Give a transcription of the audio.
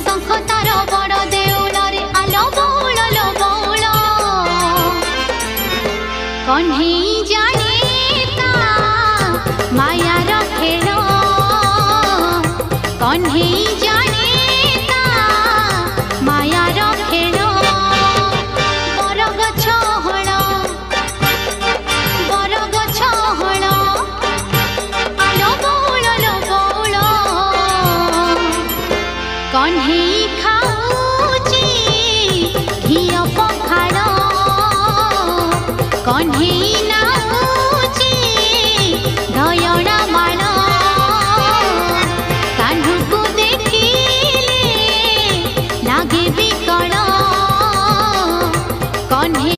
शंख तार बड़ देउल रे आलो बौल लो बौल कन्हई जाने ता मायार खेल कन्हई जाने ता मायार खेल बरगछ हल बरगछ हल आलो बौल लो बौल कन्हई खाऊची घिया पखाड़ कन्हई ना